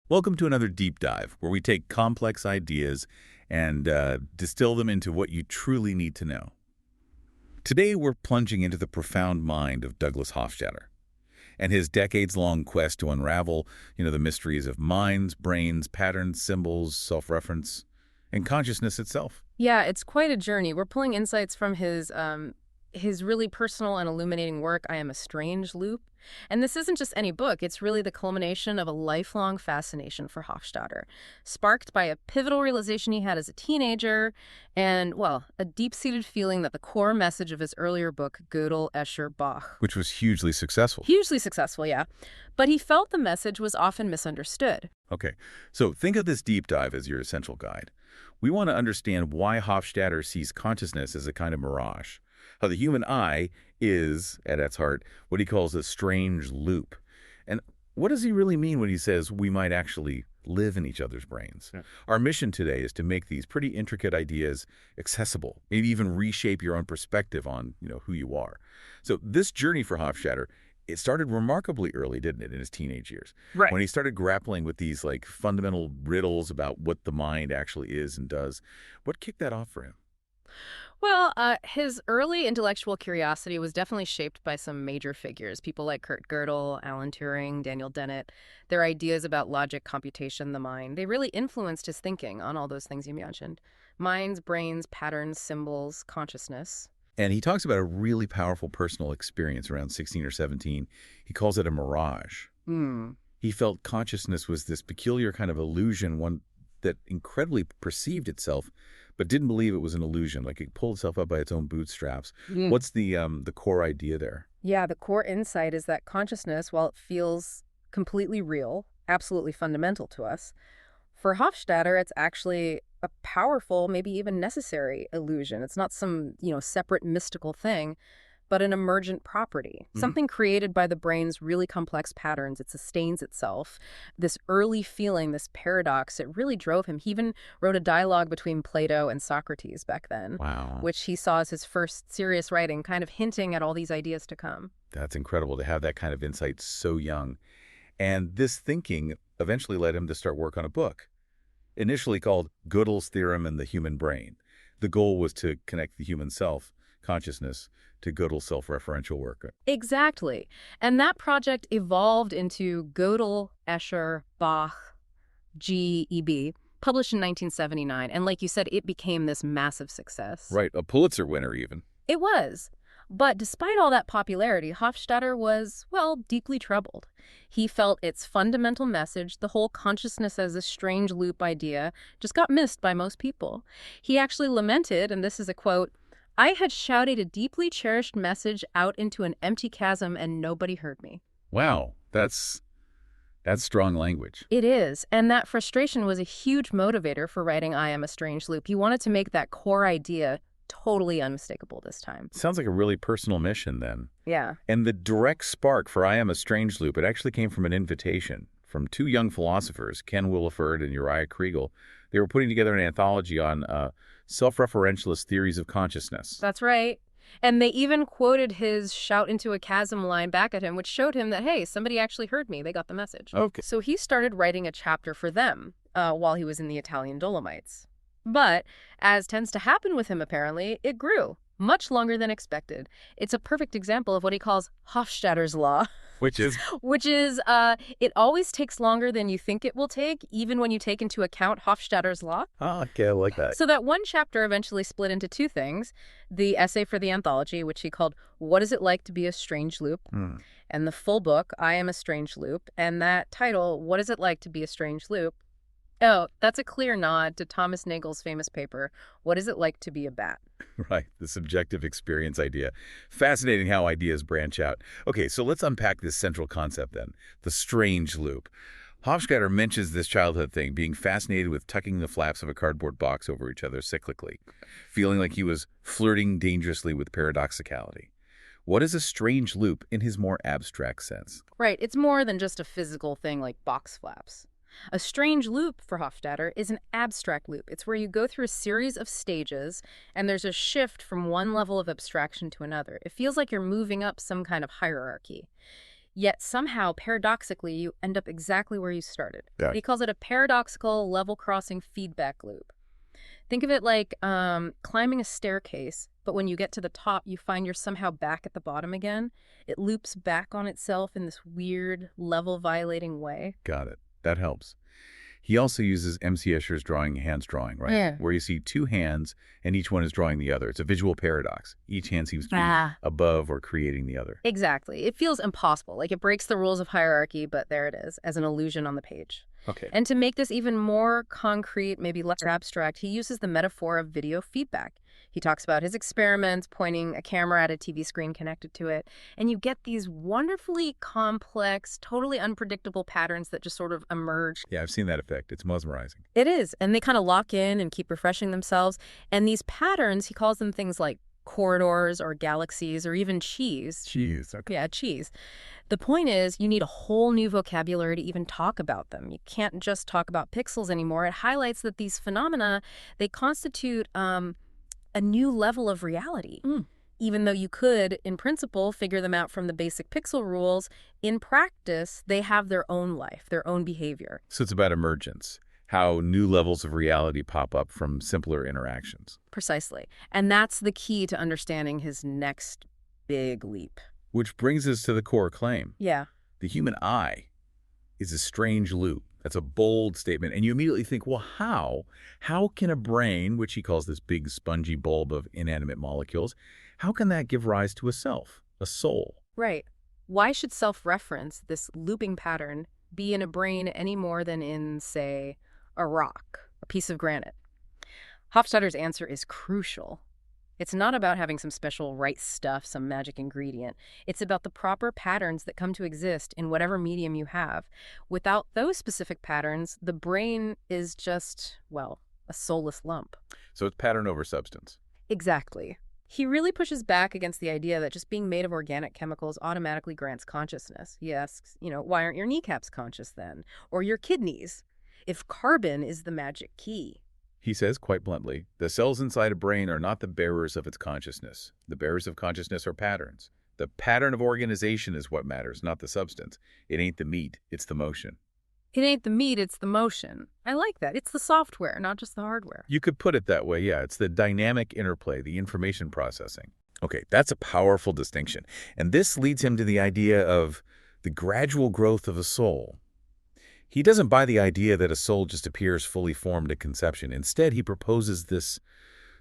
Welcome to another deep dive where we take complex ideas and distill them into what you truly need to know. Today we're plunging into the profound mind of Douglas Hofstadter and his decades-long quest to unravel, the mysteries of minds, brains, patterns, symbols, self-reference, and consciousness itself. Yeah, it's quite a journey. We're pulling insights from his really personal and illuminating work, I Am a Strange Loop. And this isn't just any book, it's really the culmination of a lifelong fascination for Hofstadter, sparked by a pivotal realization he had as a teenager and, well, a deep-seated feeling that the core message of his earlier book, Gödel, Escher, Bach. Which was hugely successful. Hugely successful, yeah. But he felt the message was often misunderstood. Okay, so think of this deep dive as your essential guide. We want to understand why Hofstadter sees consciousness as a kind of mirage, how the human eye is, at its heart, what he calls a strange loop. And what does he really mean when he says we might actually live in each other's brains? Yeah. Our mission today is to make these pretty intricate ideas accessible, maybe even reshape your own perspective on, who you are. So this journey for Hofstadter, it started remarkably early, didn't it, in his teenage years? Right. When he started grappling with these fundamental riddles about what the mind actually is and does. What kicked that off for him? Well, his early intellectual curiosity was definitely shaped by some major figures, people like Kurt Gödel, Alan Turing, Daniel Dennett. Their ideas about logic, computation, the mind, they really influenced his thinking on all those things you mentioned. Minds, brains, patterns, symbols, consciousness. And he talks about a really powerful personal experience around 16 or 17. He calls it a mirage. He felt consciousness was this peculiar kind of illusion, one that incredibly perceived itself, but didn't believe it was an illusion, like it pulled itself up by its own bootstraps. What's the core idea there? Yeah, the core insight is that consciousness, while it feels completely real, absolutely fundamental to us, for Hofstadter, it's actually a powerful, maybe even necessary illusion. It's not some, separate mystical thing, but an emergent property, something created by the brain's really complex patterns. It sustains itself. This early feeling, this paradox, it really drove him. He even wrote a dialogue between Plato and Socrates back then, Wow. which he saw as his first serious writing, kind of hinting at all these ideas to come. That's incredible to have that kind of insight so young. And this thinking eventually led him to start work on a book, initially called Gödel's Theorem and the Human Brain. The goal was to connect the human self, consciousness, to Gödel's self-referential work. Exactly. And that project evolved into Gödel, Escher, Bach, GEB, published in 1979. And like you said, it became this massive success. Right, a Pulitzer winner even. It was. But despite all that popularity, Hofstadter was, well, deeply troubled. He felt its fundamental message, the whole consciousness as a strange loop idea, just got missed by most people. He actually lamented, and this is a quote, "I had shouted a deeply cherished message out into an empty chasm and nobody heard me." Wow, that's strong language. It is, and that frustration was a huge motivator for writing I Am a Strange Loop. He wanted to make that core idea totally unmistakable this time. Sounds like a really personal mission then. Yeah. And the direct spark for I Am a Strange Loop, it actually came from an invitation from two young philosophers, Ken Willeford and Uriah Kriegel. They were putting together an anthology on self-referentialist theories of consciousness. That's right. And they even quoted his shout into a chasm line back at him, which showed him that, hey, somebody actually heard me. They got the message. Okay. So he started writing a chapter for them while he was in the Italian Dolomites. But, as tends to happen with him apparently, it grew much longer than expected. It's a perfect example of what he calls Hofstadter's law. Which is? It always takes longer than you think it will take, even when you take into account Hofstadter's law. Oh, okay, I like that. So that one chapter eventually split into two things. The essay for the anthology, which he called What Is It Like to Be a Strange Loop? And the full book, I Am a Strange Loop. And that title, What Is It Like to Be a Strange Loop? Oh, that's a clear nod to Thomas Nagel's famous paper, What Is It Like to Be a Bat? Right, the subjective experience idea. Fascinating how ideas branch out. Okay, so let's unpack this central concept then, the strange loop. Hofstadter mentions this childhood thing, being fascinated with tucking the flaps of a cardboard box over each other cyclically, feeling like he was flirting dangerously with paradoxicality. What is a strange loop in his more abstract sense? Right, it's more than just a physical thing like box flaps. A strange loop for Hofstadter is an abstract loop. It's where you go through a series of stages and there's a shift from one level of abstraction to another. It feels like you're moving up some kind of hierarchy. Yet somehow, paradoxically, you end up exactly where you started. Yeah. He calls it a paradoxical level-crossing feedback loop. Think of it like climbing a staircase, but when you get to the top, you find you're somehow back at the bottom again. It loops back on itself in this weird, level-violating way. Got it. That helps. He also uses M.C. Escher's hands drawing, right? Yeah. Where you see two hands and each one is drawing the other. It's a visual paradox. Each hand seems to be above or creating the other. Exactly. It feels impossible, like it breaks the rules of hierarchy, but there it is, as an illusion on the page. Okay. And to make this even more concrete, maybe less abstract, he uses the metaphor of video feedback. He talks about his experiments, pointing a camera at a TV screen connected to it, and you get these wonderfully complex, totally unpredictable patterns that just sort of emerge. Yeah, I've seen that effect. It's mesmerizing. It is, and they kind of lock in and keep refreshing themselves. And these patterns, he calls them things like corridors or galaxies or even cheese. Cheese, okay. Yeah, cheese. The point is, you need a whole new vocabulary to even talk about them. You can't just talk about pixels anymore. It highlights that these phenomena, they constitute a new level of reality. Even though you could, in principle, figure them out from the basic pixel rules, in practice, they have their own life, their own behavior. So it's about emergence, how new levels of reality pop up from simpler interactions. Precisely. And that's the key to understanding his next big leap. Which brings us to the core claim. Yeah. The human eye is a strange loop. That's a bold statement. And you immediately think, well, how? How can a brain, which he calls this big spongy bulb of inanimate molecules, how can that give rise to a self, a soul? Right. Why should self-reference, this looping pattern, be in a brain any more than in, say, a rock, a piece of granite? Hofstadter's answer is crucial. It's not about having some special right stuff, some magic ingredient. It's about the proper patterns that come to exist in whatever medium you have. Without those specific patterns, the brain is just, well, a soulless lump. So it's pattern over substance. Exactly. He really pushes back against the idea that just being made of organic chemicals automatically grants consciousness. He asks, why aren't your kneecaps conscious then? Or your kidneys? If carbon is the magic key. He says, quite bluntly, the cells inside a brain are not the bearers of its consciousness. The bearers of consciousness are patterns. The pattern of organization is what matters, not the substance. It ain't the meat, it's the motion. It ain't the meat, it's the motion. I like that. It's the software, not just the hardware. You could put it that way, yeah. It's the dynamic interplay, the information processing. Okay, that's a powerful distinction. And this leads him to the idea of the gradual growth of a soul. He doesn't buy the idea that a soul just appears fully formed at conception. Instead, he proposes this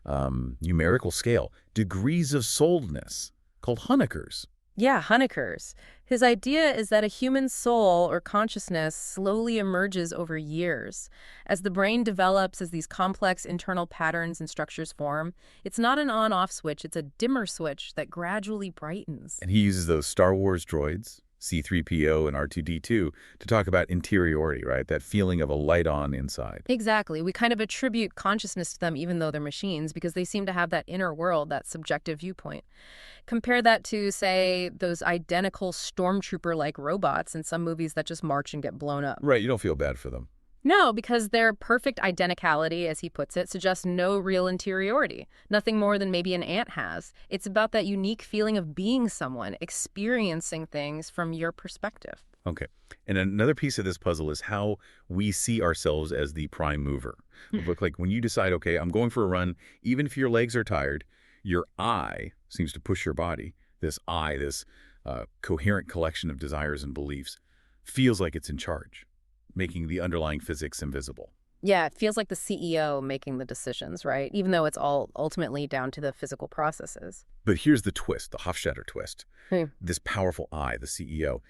numerical scale, degrees of souledness, called Honeckers. Yeah, Honeckers. His idea is that a human soul or consciousness slowly emerges over years. As the brain develops, as these complex internal patterns and structures form, it's not an on-off switch, it's a dimmer switch that gradually brightens. And he uses those Star Wars droids, C-3PO and R2-D2, to talk about interiority, right? That feeling of a light on inside. Exactly. We kind of attribute consciousness to them even though they're machines because they seem to have that inner world, that subjective viewpoint. Compare that to, say, those identical stormtrooper-like robots in some movies that just march and get blown up. Right, you don't feel bad for them. No, because their perfect identicality, as he puts it, suggests no real interiority, nothing more than maybe an ant has. It's about that unique feeling of being someone, experiencing things from your perspective. Okay. And another piece of this puzzle is how we see ourselves as the prime mover. Look, like when you decide, okay, I'm going for a run, even if your legs are tired, your eye seems to push your body. This eye, this coherent collection of desires and beliefs, feels like it's in charge, making the underlying physics invisible. Yeah, it feels like the CEO making the decisions, right? Even though it's all ultimately down to the physical processes. But here's the twist, the Hofstadter twist. This powerful eye, the CEO,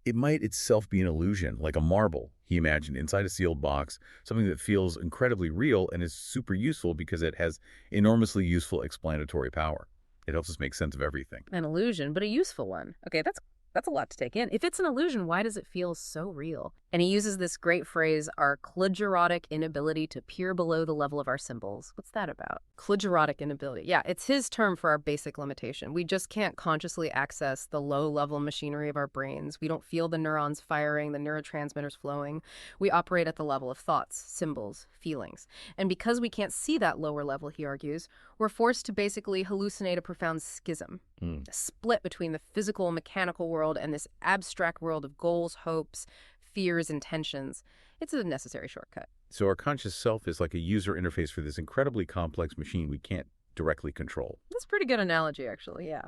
it might itself be an illusion, like a marble, he imagined, inside a sealed box, something that feels incredibly real and is super useful because it has enormously useful explanatory power. It helps us make sense of everything. An illusion, but a useful one. Okay, that's a lot to take in. If it's an illusion, why does it feel so real? And he uses this great phrase, our cligorotic inability to peer below the level of our symbols. What's that about? Cligorotic inability. Yeah, it's his term for our basic limitation. We just can't consciously access the low-level machinery of our brains. We don't feel the neurons firing, the neurotransmitters flowing. We operate at the level of thoughts, symbols, feelings. And because we can't see that lower level, he argues, we're forced to basically hallucinate a profound schism. Hmm. A split between the physical, mechanical world and this abstract world of goals, hopes, fears, intentions. It's a necessary shortcut. So our conscious self is like a user interface for this incredibly complex machine we can't directly control. That's a pretty good analogy, actually, yeah.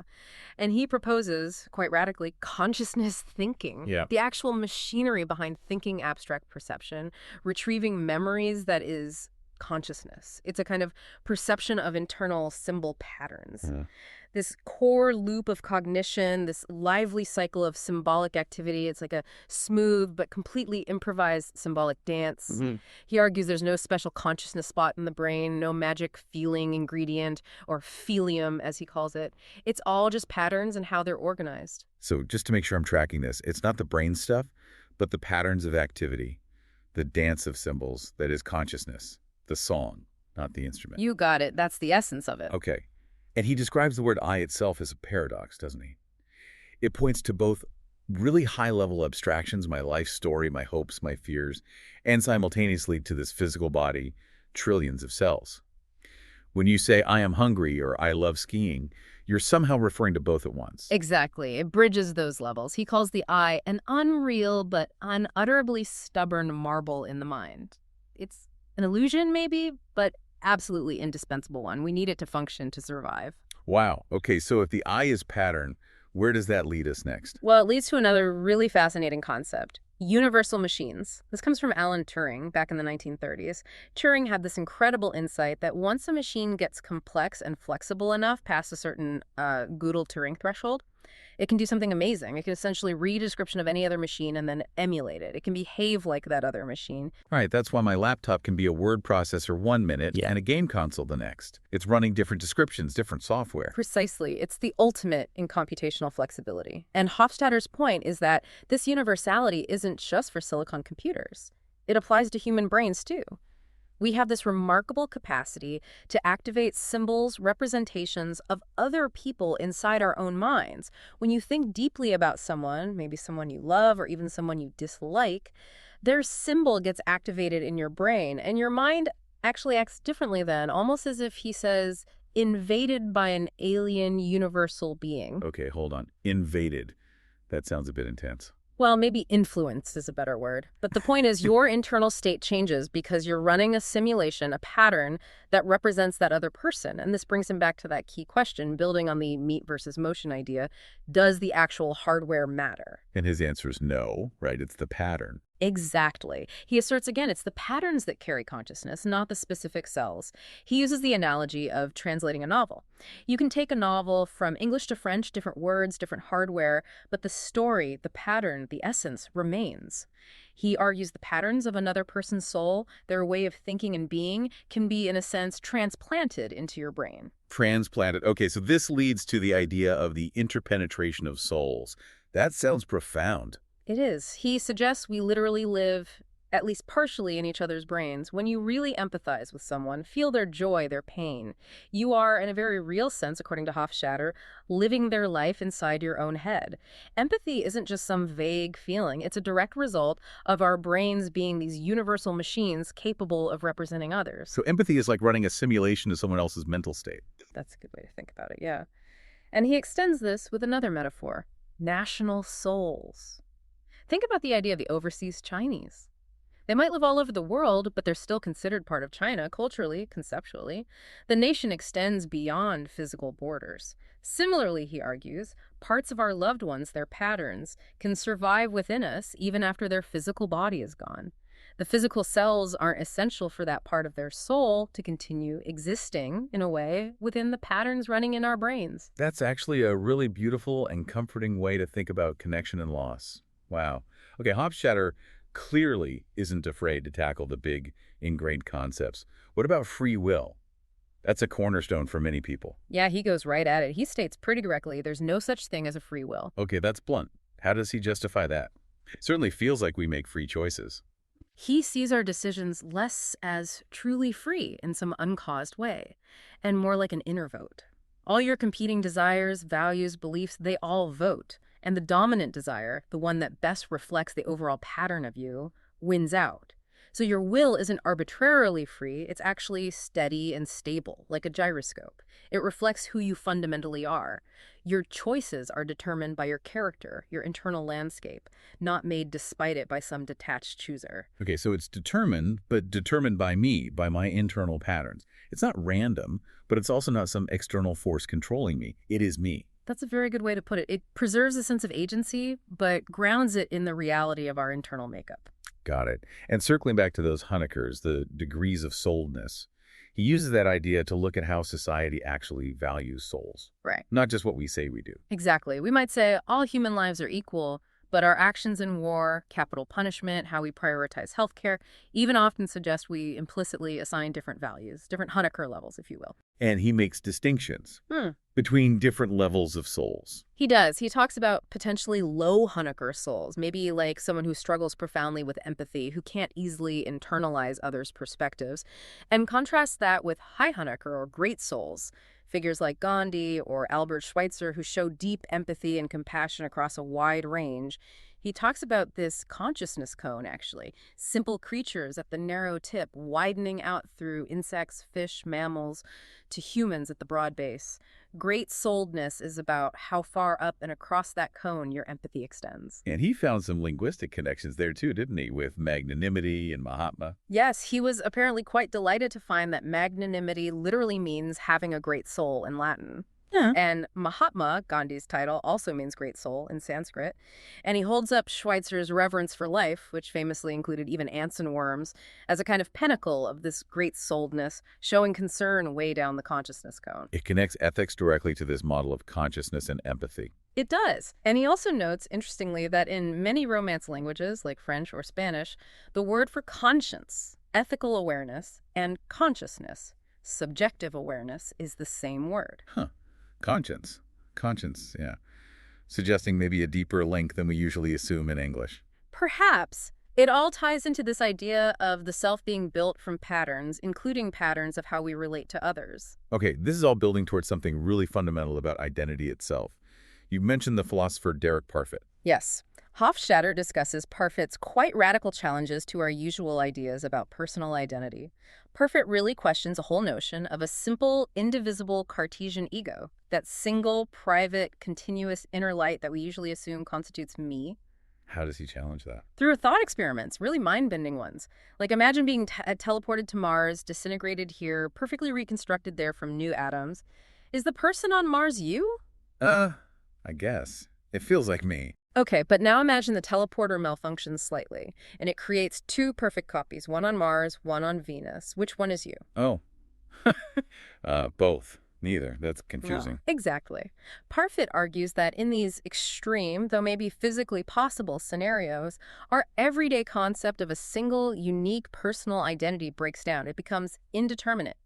And he proposes, quite radically, consciousness thinking, Yeah. the actual machinery behind thinking abstract perception, retrieving memories that is consciousness. It's a kind of perception of internal symbol patterns. This core loop of cognition, this lively cycle of symbolic activity. It's like a smooth but completely improvised symbolic dance. Mhm. He argues there's no special consciousness spot in the brain, no magic feeling ingredient, or phelium, as he calls it. It's all just patterns and how they're organized. So just to make sure I'm tracking this, it's not the brain stuff, but the patterns of activity, the dance of symbols that is consciousness, the song, not the instrument. You got it. That's the essence of it. Okay. And he describes the word I itself as a paradox, doesn't he? It points to both really high-level abstractions, my life story, my hopes, my fears, and simultaneously to this physical body, trillions of cells. When you say, I am hungry or I love skiing, you're somehow referring to both at once. Exactly. It bridges those levels. He calls the I an unreal but unutterably stubborn marble in the mind. It's an illusion, maybe, but absolutely indispensable one. We need it to function to survive. Wow. Okay, so if the I is pattern, where does that lead us next? Well, it leads to another really fascinating concept. Universal machines. This comes from Alan Turing back in the 1930s. Turing had this incredible insight that once a machine gets complex and flexible enough past a certain Gödel-Turing threshold, it can do something amazing. It can essentially read a description of any other machine and then emulate it. It can behave like that other machine. All right, that's why my laptop can be a word processor 1 minute Yeah. and a game console the next. It's running different descriptions, different software. Precisely. It's the ultimate in computational flexibility. And Hofstadter's point is that this universality isn't just for silicon computers. It applies to human brains, too. We have this remarkable capacity to activate symbols, representations of other people inside our own minds. When you think deeply about someone, maybe someone you love or even someone you dislike, their symbol gets activated in your brain, and your mind actually acts differently then, almost as if he says, invaded by an alien universal being. Okay, hold on. Invaded. That sounds a bit intense. Well, maybe influence is a better word. But the point is your internal state changes because you're running a simulation, a pattern that represents that other person. And this brings him back to that key question, building on the meat versus motion idea. Does the actual hardware matter? And his answer is no, right? It's the pattern. Exactly. He asserts again, it's the patterns that carry consciousness, not the specific cells. He uses the analogy of translating a novel. You can take a novel from English to French, different words, different hardware, but the story, the pattern, the essence remains. He argues the patterns of another person's soul, their way of thinking and being, can be, in a sense, transplanted into your brain. Transplanted. Okay, so this leads to the idea of the interpenetration of souls. That sounds profound. It is. He suggests we literally live, at least partially, in each other's brains. When you really empathize with someone, feel their joy, their pain, you are, in a very real sense, according to Hofstadter, living their life inside your own head. Empathy isn't just some vague feeling. It's a direct result of our brains being these universal machines capable of representing others. So empathy is like running a simulation of someone else's mental state. That's a good way to think about it, yeah. And he extends this with another metaphor, national souls. Think about the idea of the overseas Chinese. They might live all over the world, but they're still considered part of China culturally, conceptually. The nation extends beyond physical borders. Similarly, he argues, parts of our loved ones, their patterns, can survive within us even after their physical body is gone. The physical cells aren't essential for that part of their soul to continue existing, in a way, within the patterns running in our brains. That's actually a really beautiful and comforting way to think about connection and loss. Wow. Okay, Hofstadter clearly isn't afraid to tackle the big, ingrained concepts. What about free will? That's a cornerstone for many people. Yeah, he goes right at it. He states pretty directly there's no such thing as a free will. Okay, that's blunt. How does he justify that? It certainly feels like we make free choices. He sees our decisions less as truly free in some uncaused way, and more like an inner vote. All your competing desires, values, beliefs, they all vote. And the dominant desire, the one that best reflects the overall pattern of you, wins out. So your will isn't arbitrarily free, it's actually steady and stable, like a gyroscope. It reflects who you fundamentally are. Your choices are determined by your character, your internal landscape, not made despite it by some detached chooser. Okay, so it's determined, but determined by me, by my internal patterns. It's not random, but it's also not some external force controlling me. It is me. That's a very good way to put it. It preserves a sense of agency, but grounds it in the reality of our internal makeup. Got it. And circling back to those Honeckers, the degrees of souledness, he uses that idea to look at how society actually values souls, Right. not just what we say we do. Exactly. We might say all human lives are equal, but our actions in war, capital punishment, how we prioritize healthcare, even often suggest we implicitly assign different values, different Honecker levels, if you will. And he makes distinctions between different levels of souls. He does. He talks about potentially low Honecker souls, maybe like someone who struggles profoundly with empathy, who can't easily internalize others' perspectives, and contrasts that with high Honecker or great souls, figures like Gandhi or Albert Schweitzer who show deep empathy and compassion across a wide range. He talks about this consciousness cone, actually. Simple creatures at the narrow tip, widening out through insects, fish, mammals, to humans at the broad base. Great souledness is about how far up and across that cone your empathy extends. And he found some linguistic connections there too, didn't he, with magnanimity and Mahatma? Yes, he was apparently quite delighted to find that magnanimity literally means having a great soul in Latin. Yeah. And Mahatma, Gandhi's title, also means great soul in Sanskrit. And he holds up Schweitzer's reverence for life, which famously included even ants and worms, as a kind of pinnacle of this great souledness, showing concern way down the consciousness cone. It connects ethics directly to this model of consciousness and empathy. It does. And he also notes, interestingly, that in many Romance languages, like French or Spanish, the word for conscience, ethical awareness, and consciousness, subjective awareness, is the same word. Huh. Conscience. Conscience, yeah. Suggesting maybe a deeper link than we usually assume in English. Perhaps. It all ties into this idea of the self being built from patterns, including patterns of how we relate to others. Okay, this is all building towards something really fundamental about identity itself. You mentioned the philosopher Derek Parfit. Yes. Hofstadter discusses Parfit's quite radical challenges to our usual ideas about personal identity. Parfit really questions a whole notion of a simple, indivisible Cartesian ego, that single, private, continuous inner light that we usually assume constitutes me. How does he challenge that? Through thought experiments, really mind-bending ones. Like imagine being teleported to Mars, disintegrated here, perfectly reconstructed there from new atoms. Is the person on Mars you? I guess. It feels like me. Okay, but now imagine the teleporter malfunctions slightly, and it creates two perfect copies, one on Mars, one on Venus. Which one is you? Oh. Both. Neither. That's confusing. No, exactly. Parfit argues that in these extreme, though maybe physically possible scenarios, our everyday concept of a single, unique personal identity breaks down. It becomes indeterminate.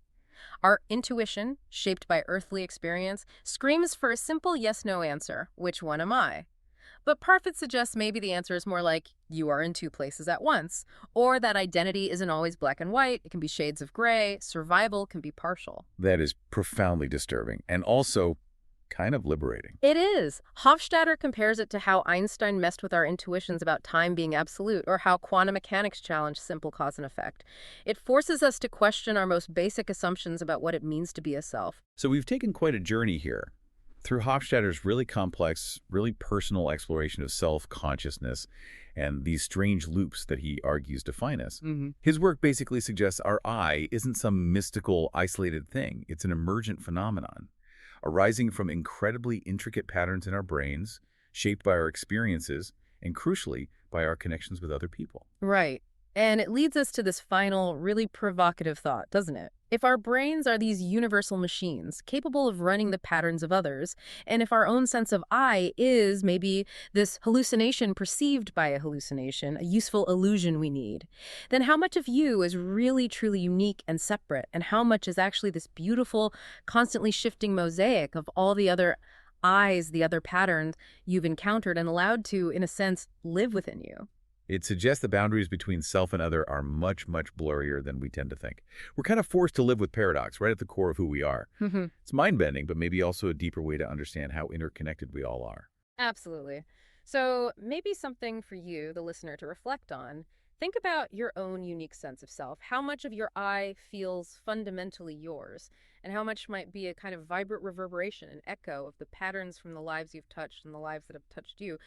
Our intuition, shaped by earthly experience, screams for a simple yes-no answer. Which one am I? But Parfit suggests maybe the answer is more like you are in two places at once, or that identity isn't always black and white, it can be shades of gray, survival can be partial. That is profoundly disturbing and also kind of liberating. It is. Hofstadter compares it to how Einstein messed with our intuitions about time being absolute, or how quantum mechanics challenged simple cause and effect. It forces us to question our most basic assumptions about what it means to be a self. So we've taken quite a journey here through Hofstadter's really complex, really personal exploration of self-consciousness and these strange loops that he argues define us. His work basically suggests our I isn't some mystical, isolated thing. It's an emergent phenomenon, arising from incredibly intricate patterns in our brains, shaped by our experiences, and crucially, by our connections with other people. Right. And it leads us to this final, really provocative thought, doesn't it? If our brains are these universal machines capable of running the patterns of others, and if our own sense of I is maybe this hallucination perceived by a hallucination, a useful illusion we need, then how much of you is really truly unique and separate, and how much is actually this beautiful, constantly shifting mosaic of all the other I's, the other patterns you've encountered and allowed to, in a sense, live within you? It suggests the boundaries between self and other are much, much blurrier than we tend to think. We're kind of forced to live with paradox right at the core of who we are. It's mind-bending, but maybe also a deeper way to understand how interconnected we all are. Absolutely. So maybe something for you, the listener, to reflect on. Think about your own unique sense of self. How much of your I feels fundamentally yours, and how much might be a kind of vibrant reverberation, an echo of the patterns from the lives you've touched and the lives that have touched you.